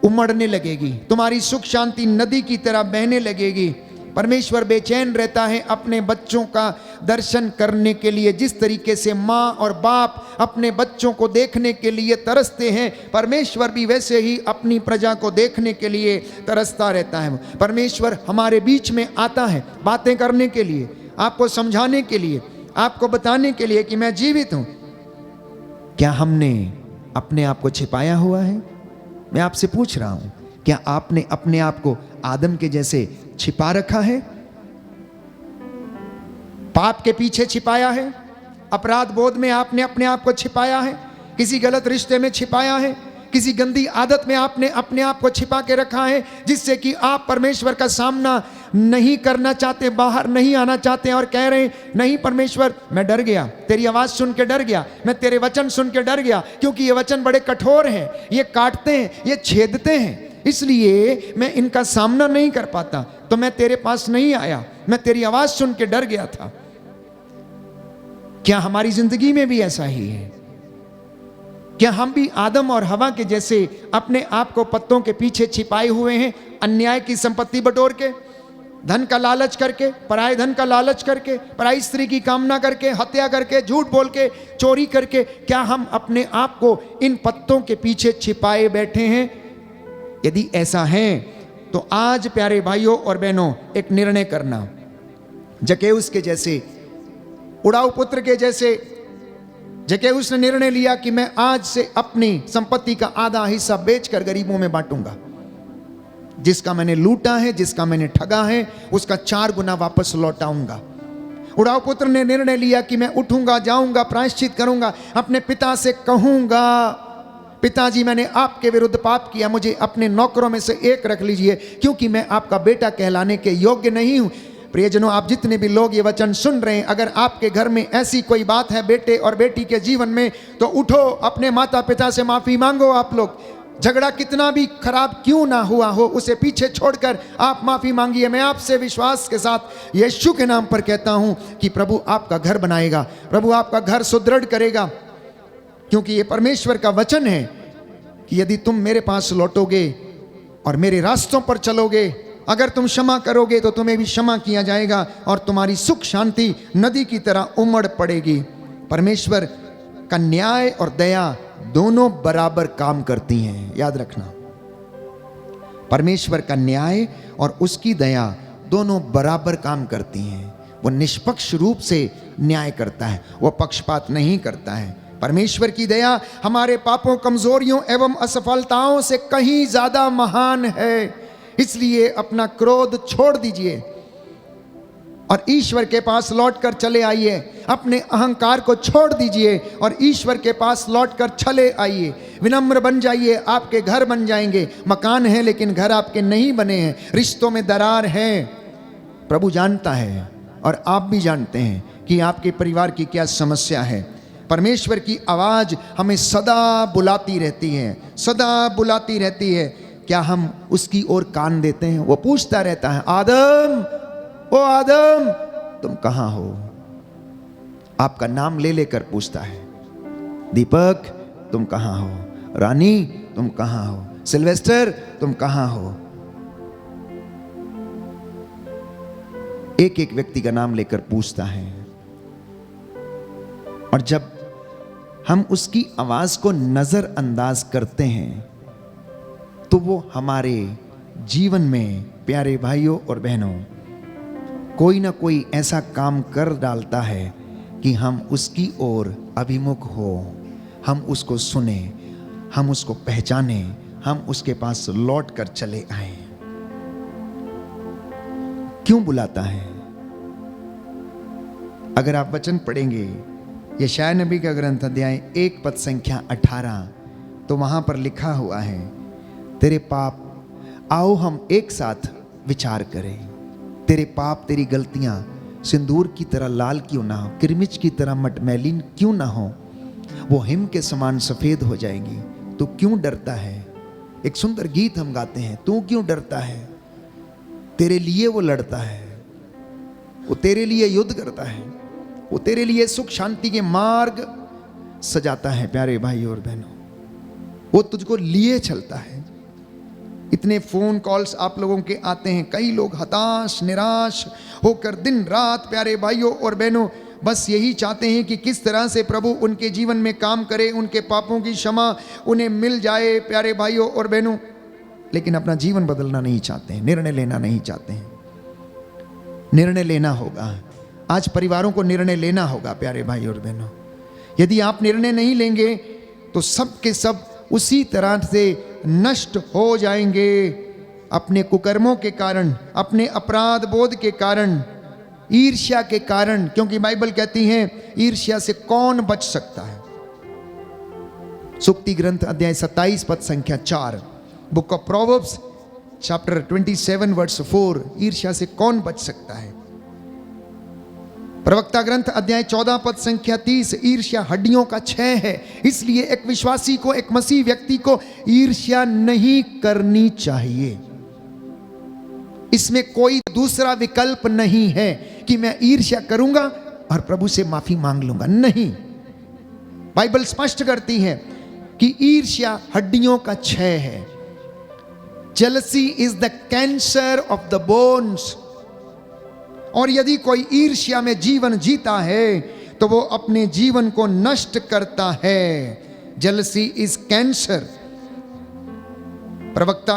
उमड़ने लगेगी, तुम्हारी सुख शांति नदी की तरह बहने लगेगी। परमेश्वर बेचैन रहता है अपने बच्चों का दर्शन करने के लिए। जिस तरीके से माँ और बाप अपने बच्चों को देखने के लिए तरसते हैं, परमेश्वर भी वैसे ही अपनी प्रजा को देखने के लिए तरसता रहता है। परमेश्वर हमारे बीच में आता है बातें करने के लिए, आपको समझाने के लिए, आपको बताने के लिए कि मैं जीवित हूं। क्या हमने अपने आप को छिपाया हुआ है? मैं आपसे पूछ रहा हूं, क्या आपने अपने आप को आदम के जैसे छिपा रखा है? पाप के पीछे छिपाया है, अपराध बोध में आपने अपने आप को छिपाया है, किसी गलत रिश्ते में छिपाया है, किसी गंदी आदत में आपने अपने आप को छिपा के रखा है, जिससे कि आप परमेश्वर का सामना नहीं करना चाहते, बाहर नहीं आना चाहते और कह रहे हैं, नहीं परमेश्वर, मैं डर गया, तेरी आवाज सुन के डर गया, मैं तेरे वचन सुन के डर गया, क्योंकि ये वचन बड़े कठोर हैं, ये काटते हैं, ये छेदते हैं, इसलिए मैं इनका सामना नहीं कर पाता, तो मैं तेरे पास नहीं आया, मैं तेरी आवाज सुन के डर गया था। क्या हमारी जिंदगी में भी ऐसा ही है? क्या हम भी आदम और हवा के जैसे अपने आप को पत्तों के पीछे छिपाए हुए हैं, अन्याय की संपत्ति बटोर के, धन का लालच करके, पराये धन का लालच करके, पराई स्त्री की कामना करके, हत्या करके, झूठ बोल के, चोरी करके? क्या हम अपने आप को इन पत्तों के पीछे छिपाए बैठे हैं? यदि ऐसा है तो आज प्यारे भाइयों और बहनों, एक निर्णय करना, जकेउस के जैसे, उड़ाऊ पुत्र के जैसे। जकेउस ने निर्णय लिया कि मैं आज से अपनी संपत्ति का आधा हिस्सा बेचकर गरीबों में बांटूंगा। जिसका मैंने लूटा है, जिसका मैंने ठगा है, उसका 4 गुना वापस लौटाऊंगा। उड़ाऊ पुत्र ने निर्णय लिया कि मैं उठूंगा, जाऊंगा, प्रायश्चित करूंगा, अपने पिता से कहूंगा, पिताजी मैंने आपके विरुद्ध पाप किया, मुझे अपने नौकरों में से एक रख लीजिए, क्योंकि मैं आपका बेटा कहलाने के योग्य नहीं हूं। प्रियजनों, आप जितने भी लोग ये वचन सुन रहे हैं, अगर आपके घर में ऐसी कोई बात है बेटे और बेटी के जीवन में, तो उठो, अपने माता पिता से माफी मांगो। आप लोग, झगड़ा कितना भी खराब क्यों ना हुआ हो, उसे पीछे छोड़कर आप माफी मांगिए। मैं आपसे विश्वास के साथ यीशु के नाम पर कहता हूं कि प्रभु आपका घर बनाएगा, प्रभु आपका घर सुदृढ़ करेगा, क्योंकि ये परमेश्वर का वचन है कि यदि तुम मेरे पास लौटोगे और मेरे रास्तों पर चलोगे, अगर तुम क्षमा करोगे तो तुम्हें भी क्षमा किया जाएगा और तुम्हारी सुख शांति नदी की तरह उमड़ पड़ेगी। परमेश्वर का न्याय और दया दोनों बराबर काम करती हैं, याद रखना। परमेश्वर का न्याय और उसकी दया दोनों बराबर काम करती हैं। वो निष्पक्ष रूप से न्याय करता है, वो पक्षपात नहीं करता है। परमेश्वर की दया हमारे पापों, कमजोरियों एवं असफलताओं से कहीं ज्यादा महान है। इसलिए अपना क्रोध छोड़ दीजिए और ईश्वर के पास लौटकर चले आइए। अपने अहंकार को छोड़ दीजिए और ईश्वर के पास लौटकर चले आइए। विनम्र बन जाइए, आपके घर बन जाएंगे। मकान है लेकिन घर आपके नहीं बने हैं, रिश्तों में दरार है। प्रभु जानता है और आप भी जानते हैं कि आपके परिवार की क्या समस्या है। परमेश्वर की आवाज हमें सदा बुलाती रहती है, सदा बुलाती रहती है। क्या हम उसकी ओर कान देते हैं? वो पूछता रहता है, आदम, ओ आदम, तुम कहां हो? आपका नाम ले लेकर पूछता है, दीपक तुम कहां हो? रानी तुम कहां हो? सिल्वेस्टर तुम कहां हो? एक एक व्यक्ति का नाम लेकर पूछता है। और जब हम उसकी आवाज को नजरअंदाज करते हैं तो वो हमारे जीवन में, प्यारे भाइयों और बहनों, कोई ना कोई ऐसा काम कर डालता है कि हम उसकी ओर अभिमुख हो, हम उसको सुने, हम उसको पहचाने, हम उसके पास लौट कर चले आए। क्यों बुलाता है? अगर आप वचन पढ़ेंगे यशायाह नबी का ग्रंथ अध्याय 1 पद संख्या 18, तो वहां पर लिखा हुआ है, तेरे पाप आओ हम एक साथ विचार करें। तेरे पाप, तेरी गलतियां सिंदूर की तरह लाल क्यों ना हो, किरमिच की तरह मटमैलिन क्यों ना हो, वो हिम के समान सफेद हो जाएंगी। तू क्यों डरता है? एक सुंदर गीत हम गाते हैं, तू क्यों डरता है? तेरे लिए वो लड़ता है, वो तेरे लिए युद्ध करता है, वो तेरे लिए सुख शांति के मार्ग सजाता है। प्यारे भाई और बहनों, वो तुझको लिए चलता है। इतने फोन कॉल्स आप लोगों के आते हैं, कई लोग हताश निराश होकर दिन रात, प्यारे भाइयों और बहनों, बस यही चाहते हैं कि किस तरह से प्रभु उनके जीवन में काम करे, उनके पापों की क्षमा उन्हें मिल जाए, प्यारे भाइयों और बहनों, लेकिन अपना जीवन बदलना नहीं चाहते हैं, निर्णय लेना नहीं चाहते हैं। निर्णय लेना होगा, आज परिवारों को निर्णय लेना होगा। प्यारे भाई और बहनों, यदि आप निर्णय नहीं लेंगे तो सब के सब उसी तरह से नष्ट हो जाएंगे, अपने कुकर्मों के कारण, अपने अपराध बोध के कारण, ईर्ष्या के कारण। क्योंकि बाइबल कहती है ईर्ष्या से कौन बच सकता है। सुक्ति ग्रंथ अध्याय 27 पद संख्या 4, book of Proverbs chapter 27 verse 4, ईर्ष्या से कौन बच सकता है। प्रवक्ता ग्रंथ अध्याय 14 पद संख्या 30, ईर्ष्या हड्डियों का क्षय है। इसलिए एक विश्वासी को, एक मसीह व्यक्ति को ईर्ष्या नहीं करनी चाहिए। इसमें कोई दूसरा विकल्प नहीं है कि मैं ईर्ष्या करूंगा और प्रभु से माफी मांग लूंगा, नहीं। बाइबल स्पष्ट करती है कि ईर्ष्या हड्डियों का क्षय है। Jealousy is the cancer of the bones. और यदि कोई ईर्ष्या में जीवन जीता है तो वो अपने जीवन को नष्ट करता है। Jealousy is cancer. प्रवक्ता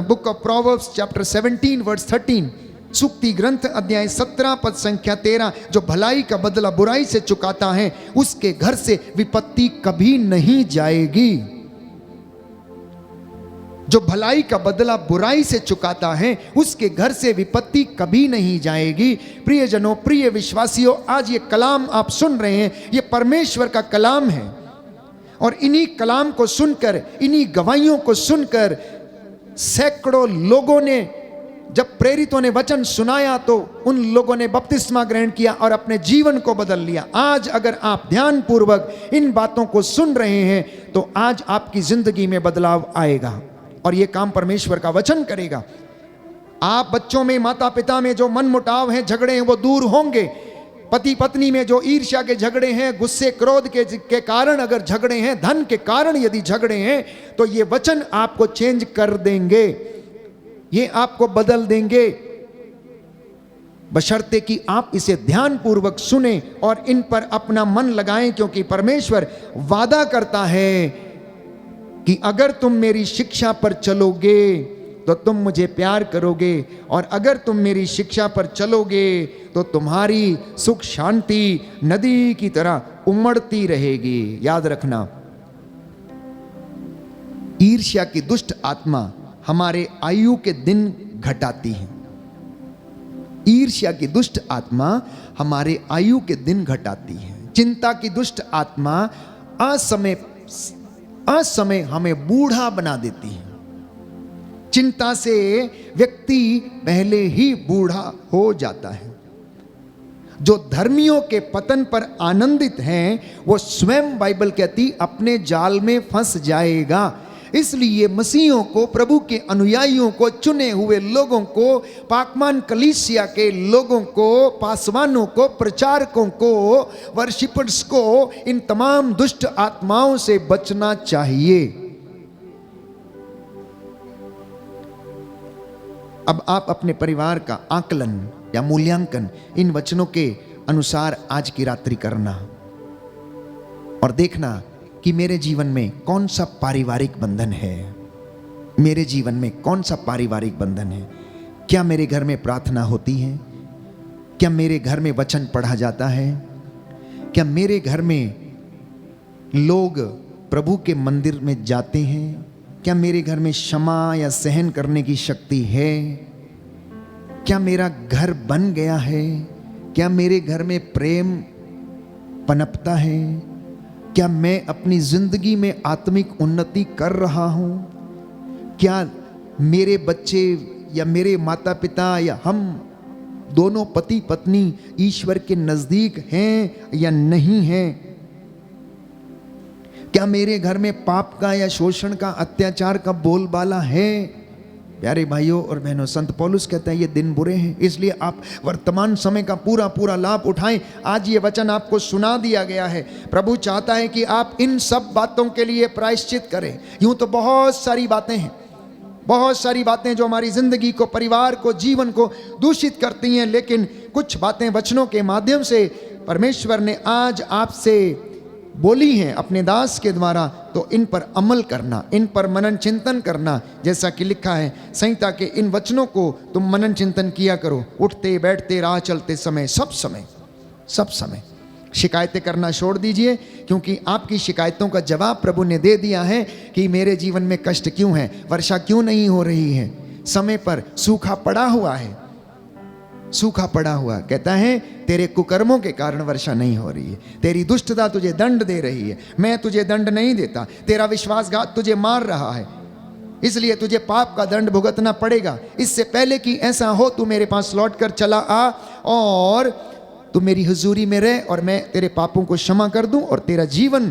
book of Proverbs chapter 17 verse 13, सुक्ति ग्रंथ अध्याय 17 पद संख्या 13, जो भलाई का बदला बुराई से चुकाता है उसके घर से विपत्ति कभी नहीं जाएगी। जो भलाई का बदला बुराई से चुकाता है उसके घर से विपत्ति कभी नहीं जाएगी। प्रियजनों, प्रिय विश्वासियों, आज ये कलाम आप सुन रहे हैं, ये परमेश्वर का कलाम है। और इन्हीं कलाम को सुनकर, इन्हीं गवाहियों को सुनकर सैकड़ों लोगों ने, जब प्रेरितों ने वचन सुनाया तो उन लोगों ने बपतिस्मा ग्रहण किया और अपने जीवन को बदल लिया। आज अगर आप ध्यानपूर्वक इन बातों को सुन रहे हैं तो आज आपकी जिंदगी में बदलाव आएगा और ये काम परमेश्वर का वचन करेगा। आप बच्चों में, माता पिता में जो मनमुटाव हैं, झगड़े हैं, वो दूर होंगे। पति पत्नी में जो ईर्ष्या के झगड़े हैं, गुस्से क्रोध के कारण अगर झगड़े हैं, धन के कारण यदि झगड़े हैं, तो ये वचन आपको चेंज कर देंगे, ये आपको बदल देंगे, बशर्ते कि आप इसे ध्यानपूर्वक सुने और इन पर अपना मन लगाएं। क्योंकि परमेश्वर वादा करता है कि अगर तुम मेरी शिक्षा पर चलोगे तो तुम मुझे प्यार करोगे, और अगर तुम मेरी शिक्षा पर चलोगे तो तुम्हारी सुख शांति नदी की तरह उमड़ती रहेगी। याद रखना, ईर्ष्या की दुष्ट आत्मा हमारे आयु के दिन घटाती है। ईर्ष्या की दुष्ट आत्मा हमारे आयु के दिन घटाती है। चिंता की दुष्ट आत्मा असमय हमें बूढ़ा बना देती है। चिंता से व्यक्ति पहले ही बूढ़ा हो जाता है। जो धर्मियों के पतन पर आनंदित हैं वो स्वयं बाइबल कहती अपने जाल में फंस जाएगा। इसलिए मसीहों को, प्रभु के अनुयायियों को, चुने हुए लोगों को, पाकमान कलीसिया के लोगों को, पासवानों को, प्रचारकों को, वर्शिपर्स को इन तमाम दुष्ट आत्माओं से बचना चाहिए। अब आप अपने परिवार का आकलन या मूल्यांकन इन वचनों के अनुसार आज की रात्रि करना और देखना कि मेरे जीवन में कौन सा पारिवारिक बंधन है। मेरे जीवन में कौन सा पारिवारिक बंधन है। क्या मेरे घर में प्रार्थना होती है? क्या मेरे घर में वचन पढ़ा जाता है? क्या मेरे घर में लोग प्रभु के मंदिर में जाते हैं? क्या मेरे घर में क्षमा या सहन करने की शक्ति है? क्या मेरा घर बन गया है? क्या मेरे घर में प्रेम पनपता है? क्या मैं अपनी जिंदगी में आत्मिक उन्नति कर रहा हूं? क्या मेरे बच्चे या मेरे माता पिता या हम दोनों पति पत्नी ईश्वर के नजदीक हैं या नहीं हैं? क्या मेरे घर में पाप का या शोषण का, अत्याचार का बोलबाला है? प्यारे भाइयों और बहनों, संत पौलुस कहता है ये दिन बुरे हैं, इसलिए आप वर्तमान समय का पूरा पूरा लाभ उठाएं। आज ये वचन आपको सुना दिया गया है। प्रभु चाहता है कि आप इन सब बातों के लिए प्रायश्चित करें। यूं तो बहुत सारी बातें हैं, बहुत सारी बातें जो हमारी जिंदगी को, परिवार को, जीवन को दूषित करती हैं, लेकिन कुछ बातें वचनों के माध्यम से परमेश्वर ने आज आपसे बोली हैं अपने दास के द्वारा, तो इन पर अमल करना, इन पर मनन चिंतन करना। जैसा कि लिखा है संहिता के इन वचनों को तुम मनन चिंतन किया करो, उठते बैठते, राह चलते समय, सब समय। शिकायतें करना छोड़ दीजिए, क्योंकि आपकी शिकायतों का जवाब प्रभु ने दे दिया है कि मेरे जीवन में कष्ट क्यों है, वर्षा क्यों नहीं हो रही है, समय पर सूखा पड़ा हुआ है, सूखा पड़ा हुआ। कहता है तेरे कुकर्मों के कारण वर्षा नहीं हो रही है, तेरी दुष्टता तुझे दंड दे रही है, मैं तुझे दंड नहीं देता, तेरा विश्वासघात तुझे मार रहा है, इसलिए तुझे पाप का दंड भुगतना पड़ेगा। इससे पहले कि ऐसा हो तू मेरे पास लौट कर चला आ और तू मेरी हुजूरी में रह और मैं तेरे पापों को क्षमा कर दूं और तेरा जीवन,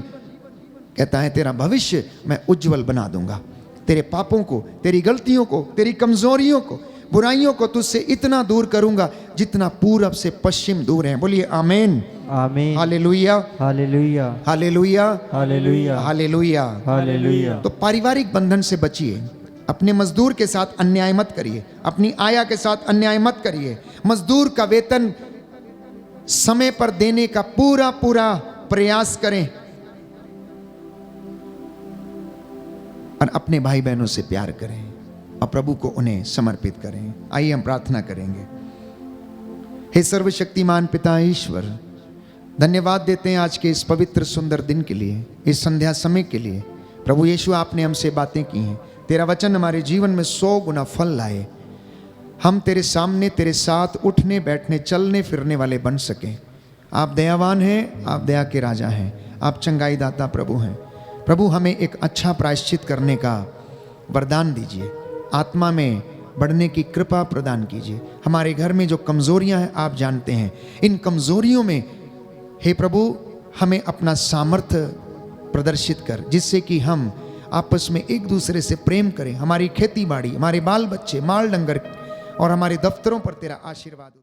कहता है तेरा भविष्य मैं उज्जवल बना दूंगा। तेरे पापों को, तेरी गलतियों को, तेरी कमजोरियों को, बुराइयों को तुझसे इतना दूर करूंगा जितना पूरब से पश्चिम दूर है। बोलिए आमीन, आमीन, hallelujah, hallelujah, hallelujah, hallelujah, hallelujah, hallelujah. तो पारिवारिक बंधन से बचिए। अपने मजदूर के साथ अन्याय मत करिए, अपनी आया के साथ अन्याय मत करिए। मजदूर का वेतन समय पर देने का पूरा पूरा प्रयास करें और अपने भाई बहनों से प्यार करें और प्रभु को उन्हें समर्पित करें। आइए हम प्रार्थना करेंगे। हे सर्वशक्तिमान पिता ईश्वर, धन्यवाद देते हैं आज के इस पवित्र सुंदर दिन के लिए, इस संध्या समय के लिए। प्रभु यीशु, आपने हमसे बातें की हैं, तेरा वचन हमारे जीवन में 100 गुना फल लाए। हम तेरे सामने, तेरे साथ उठने बैठने, चलने फिरने वाले बन सकें। आप दयावान हैं, आप दया के राजा हैं, आप चंगाई दाता प्रभु हैं। प्रभु, हमें एक अच्छा प्रायश्चित करने का वरदान दीजिए, आत्मा में बढ़ने की कृपा प्रदान कीजिए। हमारे घर में जो कमजोरियां हैं आप जानते हैं, इन कमजोरियों में हे प्रभु हमें अपना सामर्थ्य प्रदर्शित कर, जिससे कि हम आपस में एक दूसरे से प्रेम करें। हमारी खेती बाड़ी, हमारे बाल बच्चे, माल डंगर और हमारे दफ्तरों पर तेरा आशीर्वाद हो।